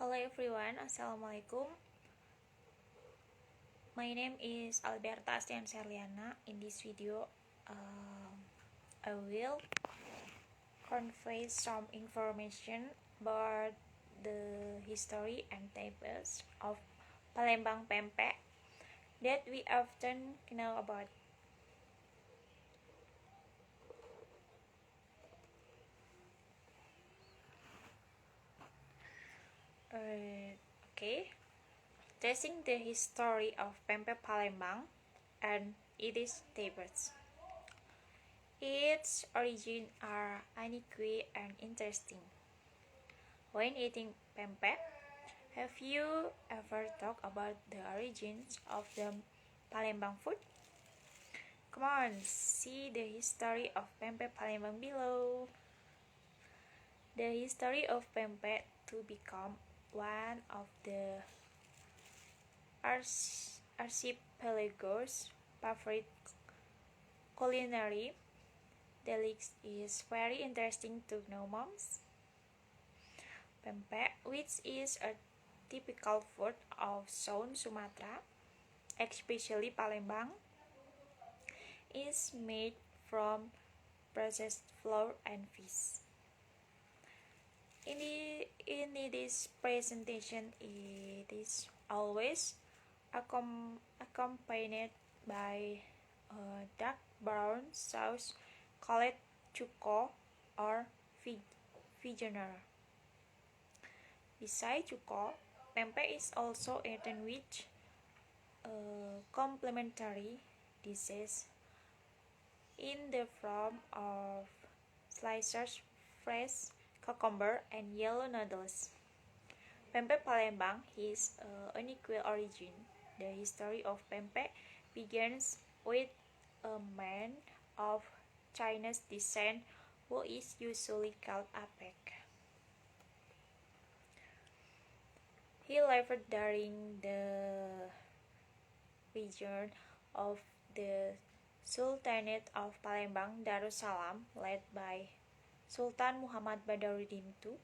Hello everyone, Assalamualaikum. My name is Alberta Astian Serliana. In this video, I will convey some information about the history and types of Palembang pempek that we often know about. Okay, tracing the history of pempek Palembang and its types. Its origins are unique and interesting. When eating pempek, have you ever thought about the origins of the Palembang food? Come on, see the history of pempek Palembang below. The history of pempek to become one of the archipelago's favorite culinary delicacies is very interesting to know, moms. Pempek, which is a typical food of South Sumatra, especially Palembang, is made from processed flour and fish. In this presentation, it is always accompanied by a dark brown sauce called cuko or vigener. Besides cuko, pempek is also eaten with complementary dishes in the form of sliced fresh cucumber and yellow noodles. Pempek Palembang has unequal origin. The history of pempek begins with a man of Chinese descent who is usually called Apek. He lived during the region of the Sultanate of Palembang Darussalam led by Sultan Muhammad Badarudin II.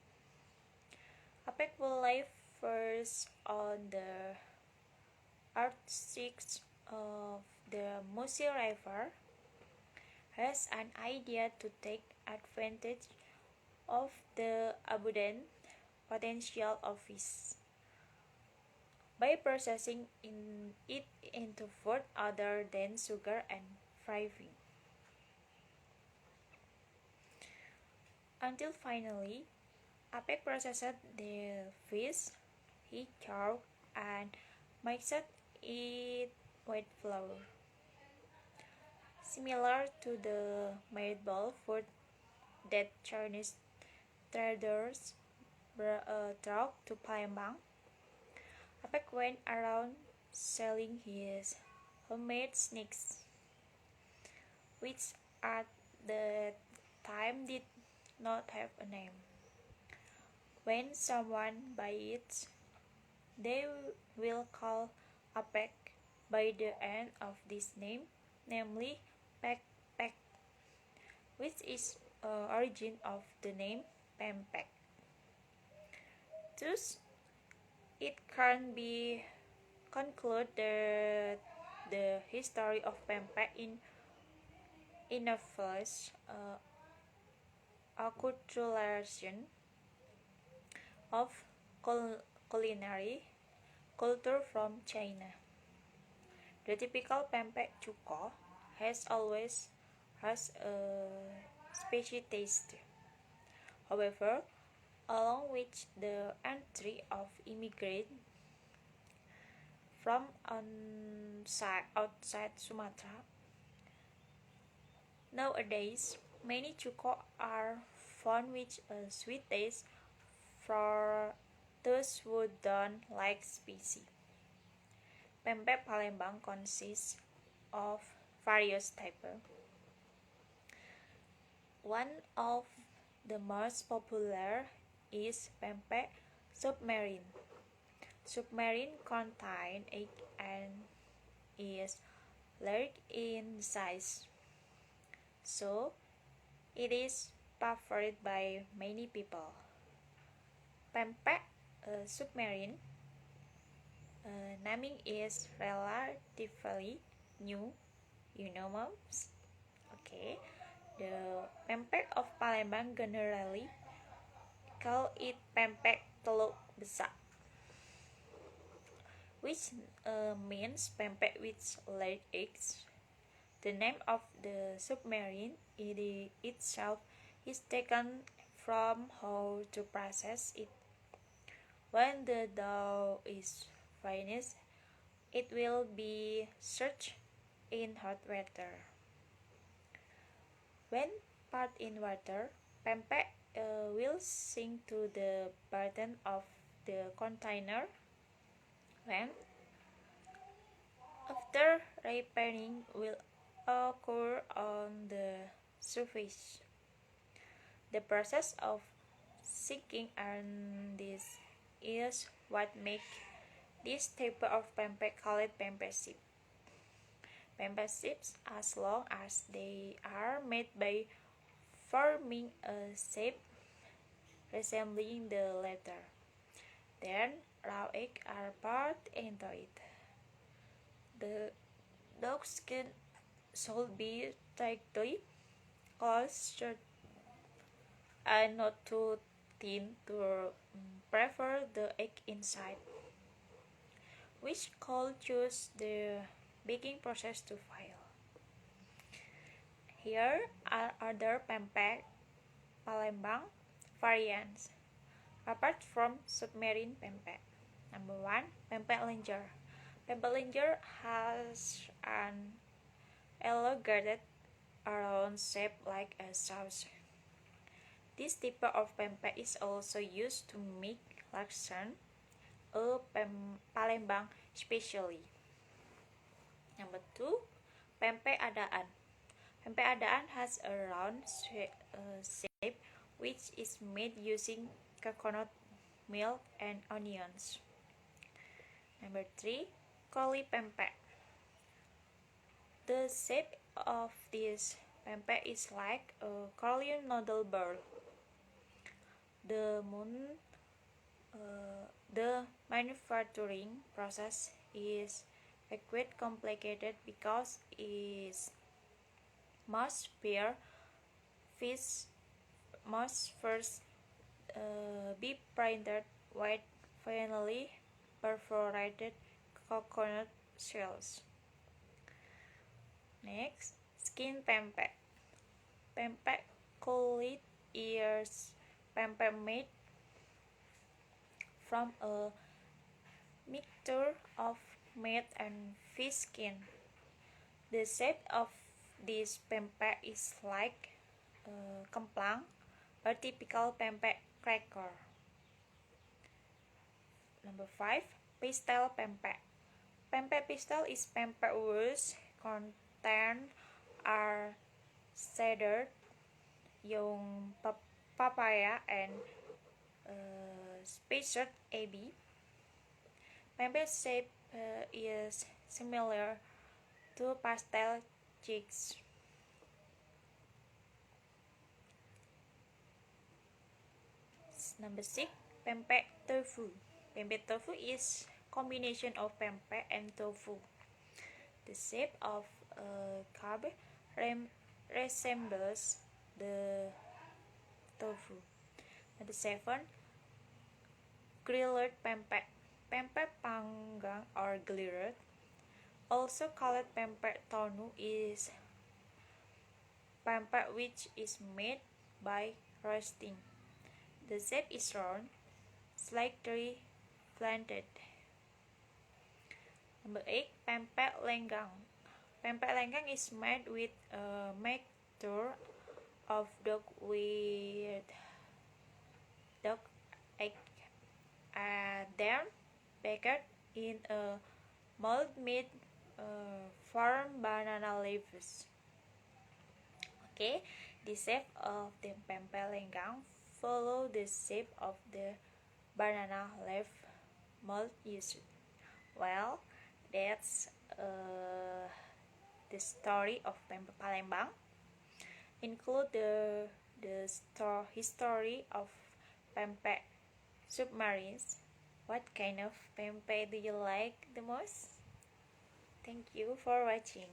Apek will live first on the outskirts of the Musi River, has an idea to take advantage of the abundant potential of fish by processing it into food other than sugar and frying. Until finally, Apek processed the fish he caught and mixed it with flour. Similar to the meatball food that Chinese traders brought to Palembang, Apek went around selling his homemade snacks, which at the time did not have a name. When someone buys it, they will call Apek by the end of this name, namely Pek Pek, which is origin of the name Pempek. Thus, it can be concluded that the history of pempek in a first acculturation of culinary culture from China. The typical pempek cuko has always has a spicy taste. However, along with the entry of immigrants from outside Sumatra, nowadays many cuko are found with a sweet taste for those who don't like spicy. Pempek Palembang consists of various types. One of the most popular is pempek submarine. Submarine contains egg and is large in size, so it is preferred by many people. Pempek submarine. Naming is relatively new, you know, moms. Okay, the pempek of Palembang generally call it pempek teluk besar, which means pempek with laid eggs. The name of the submarine itself is taken from how to process it. When the dough is finished, it will be searched in hot water. When put in water, pempek will sink to the bottom of the container. When after ripening will occur on the surface. The process of sinking and this is what makes this type of pempek called pempek chip. Pempek chips, as long as they are made by forming a shape resembling the letter, then raw eggs are poured into it. The dog skin should be tightly closed and not too thin to prefer the egg inside, which could choose the baking process to fail. Here are other pempek Palembang variants apart from submarine pempek. Number 1, pempek lenjer. Pempek lenjer has an elongated round shape like a sauce. This type of pempek is also used to make laksan, a Palembang specialty. Number 2, pempek adaan. Pempek adaan has a round shape which is made using coconut milk and onions. Number 3, koli pempek. The shape of this pempek is like a Korean noodle ball. The manufacturing process is quite complicated because it must first be printed with finely perforated coconut shells. Next, skin pempek. Pempek kulit is pempek made from a mixture of meat and fish skin. The shape of this pempek is like kemplang, a typical pempek cracker. Number 5, pastel pempek. Pempek pastel is pempek whose content are cedar, young papaya, and spiced AB. Pempek shape is similar to pastel chicks. Number 6, pempek tofu. Pempek tofu is combination of pempek and tofu. The shape of a carb resembles the tofu. Number 7, grilled pempek. Pempek panggang or grilled, also called pempek tonu, is pempek which is made by roasting. The shape is round, slightly slanted. Number 8, pempek lenggang. Pempek lenggang is made with a mixture of dog egg, then baked in a mold made from banana leaves. Okay, the shape of the pempek lenggang follow the shape of the banana leaf mold used. Well, that's the story of pempek Palembang. Include the history of pempek submarines, What kind of pempek do you like the most? Thank you for watching.